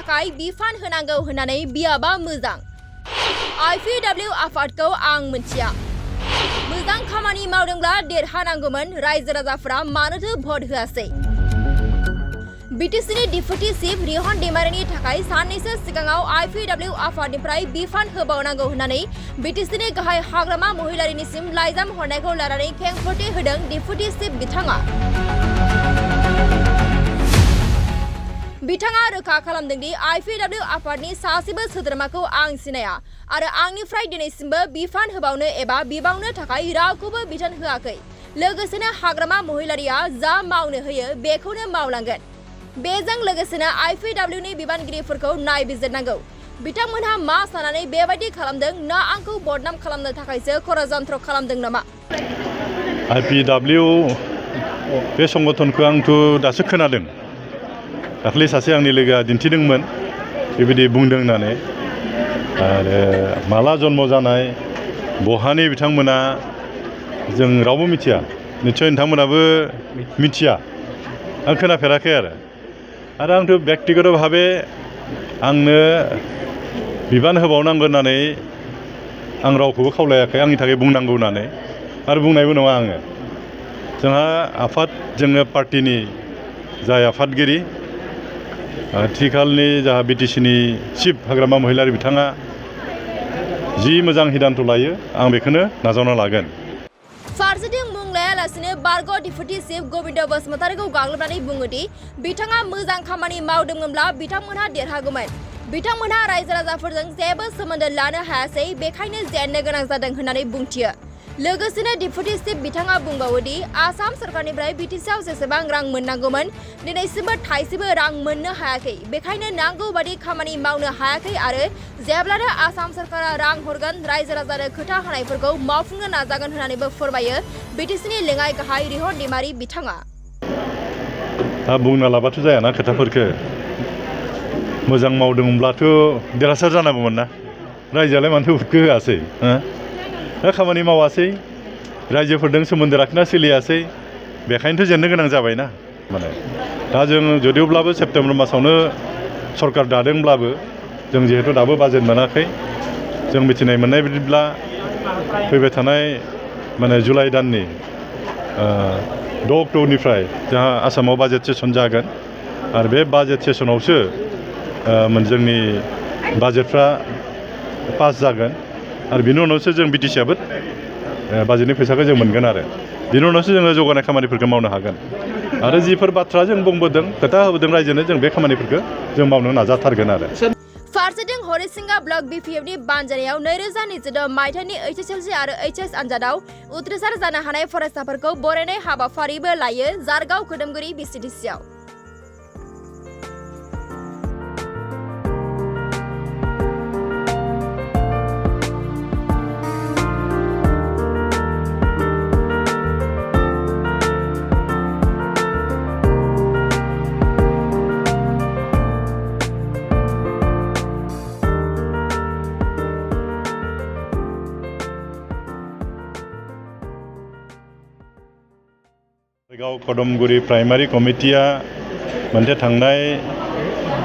थाखाय बिफान होनांगौ होननानै बियाबा मोजां। IPW आफादखौ आं मिथिया। मोजां खामानि मावदोंब्ला देरहानांगौमोन, रायजो राजाफोरा मानोथो भट होआसै? BTCनि डिप्युटी चिफ रिहन दैमारिनि थाखाय साननैसो सिगाङाव IPW आफादनिफ्राय बिफान होबावनांगौ होननानै BTCनि गाहाय हाग्रामा महिलारिनिसिम लाइजाम हरनायखौ लानानै खेंफोरथि होदों डिप्युटी चिफ बिथाङा। बिथाङा रोखा खालामदों दि IPW आफादनि सासेबो सोद्रोमाखौ आं सिनाया आरो आंनिफ्राय दिनैसिमबो बिफान होबावनो एबा बिबावनो थाखाय रावखौबो बिथोन होआखै। लोगोसेनो हाग्रामा महिलारिया जा मावनो होयो बेखौनो मावलांगोन। बेजों लोगोसेनो IPWनि बिबानगिरिफोरखौ नायबिजिरनांगौ। बिथांमोनहा मा साननानै बेबायदि खालामदों, ना आंखौ बदनाम खालामनो थाखायसो खरजन्त्र खालामदों नामा? IPW बे संगठनखौ आंथ' दासो खोनादों। दाख्लै सासे आंनि लोगोआ दिन्थिदोंमोन बेबायदि बुंदों होननानै। आरो माला जन्म जानाय बहानि बिथांमोना जों रावबो मिथिया। निस्सय नोंथांमोनाबो मिथिया। आं खोनाफेराखै आरो आंथ' बेक्तिगत भाबे आंनो बिबान होबावनांगौ होननानै आं रावखौबो खावलायाखै आंनि थाखाय बुंनांगौ होननानै, आरो बुंनायबो नङा आङो। जोंहा आफाद, जोङो पार्टिनि जाय आफादगिरि आथिखालनि जाहा BTCनि चिफ हाग्रामा महिलारि बिथाङा जि मोजां हिदान्त लायो आं बेखौनो नाजावना लागोन। फारसेथिं मुं लायालासिनो बारग' डिप्युटी चिफ गबिन्द बसुमतारीखौ गाग्लोबनानै बुङोदि बिथाङा मोजां खामानि मावदोंमोनब्ला बिथांमोनहा देरहागौमोन। बिथांमोनहा रायजो राजाफोरजों जेबो सोमोन्दो लानो हायासै, बेखायनो जेननो गोनां जादों होननानै बुंथियो। लोगोसेनो डिप्युटी चिफ बिथाङा बुंबावोदि आसाम सरकारनिफ्राय BTCआव जेसेबां रां मोननांगौमोन दिनैसिमबो थाइसेबो रां मोननो हायाखै। बेखायनो नांगौ बादि खामानि मावनो हायाखै आरो जेब्लानो आसाम सरकारा रां हरगोन रायजो राजानो खोथा होनायफोरखौ मावफुंनो नाजागोन होननानैबो फोरमायो BTCनि लेङाइ गाहाय रिहन दैमारि बिथाङा। बुंना लाबाथ' जायाना खोथाफोरखौ। मोजां मावदोंब्लाथ' देरहासार जानांगौमोन ना। रायजोआलाय मानोथो भटखौ होआसै? खामानि मावासै, रायजोफोरजों सोमोन्दो लाखिना सोलियासै, बेखायनोथ' जेननो गोनां जाबायना। दा जों जुदिब्लाबो सेप्तेम्बर मासावनो सरकार दादोंब्लाबो जों जिहेतु दाबो बाजेट मोनाखै। जों मिथिनाय मोननाय बायदिब्ला फैबाय थानाय जुलाइ दाननि 6 अक्ट'बरनिफ्राय जोंहा आसामाव बाजेट सेसन जागोन आरो बे बाजेट सेसनावसो जोंनि बाजेटफ्रा पास जागोन आरो बिनि उनावसो जों BTCआबो बाजेटनि फैसाखौ जों मोनगोन आरो बिनि उनावसो जोङो जौगानाय खामानिफोरखौ मावनो हागोन। आरो जिफोर बाथ्रा जों बुंबोदों, खोथा होबोदों रायजोनो, जों बे खामानिफोरखौ जों मावनो नाजाथारगोन आरो। फारसेथिं हरिसिंगा ब्लक BPFनि बानजायनायाव 2022 मायथाइनि HSLC आरो HS आनजादाव उथ्रिसार जानो हानाय फरायसाफोरखौ बरायनाय हाबाफारिबो लायो जारगाव खोदोमगुरि BCDCआव। गाव खोदोमगुरि प्राइमारि कमिटिया मोनसे थांनाय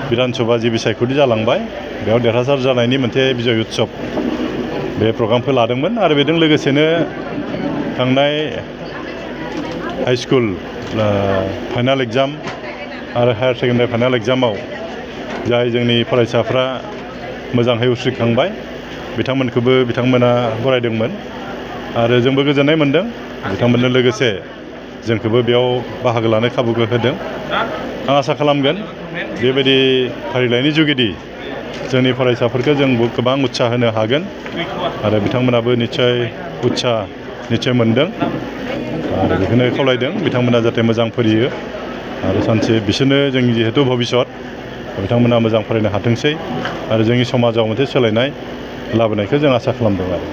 विधान सभा जि बिसायख'थि जालांबाय बेयाव देरहासार जानायनि मोनसे बिजय उत्सव बे प्रग्रामखौ लादोंमोन। आरो बेजों लोगोसेनो थांनाय हाई स्कुल फाइनाल एग्जाम आरो हायार सेकेन्डारि फाइनाल एग्जामाव जाय जोंनि फरायसाफ्रा मोजाङै उथ्रिखांबाय बिथांमोनखौबो बिथांमोना बरायदोंमोन आरो जोंबो गोजोननाय मोन्दों। बिथांमोननो लोगोसे जोंखौबो बेयाव बाहागो लानो खाबुखौ होदों। आं आसा खालामगोन बेबायदि फारिलाइनि जुगिदि जोंनि फरायसाफोरखौ जों गोबां उत्साह होनो हागोन आरो बिथांमोनाबो निस्सय मोन्दों आरो बेखौनो खावलायदों बिथांमोना जाहाथे मोजां फरायो आरो सानसे बिसोरनो जोंनि जिहेतु भबिष्यत बिथांमोना मोजां फरायनो हाथोंसै आरो जोंनि समाजाव मोनसे सोलायनाय लाबोनायखौ जों आसा खालामदों आरो।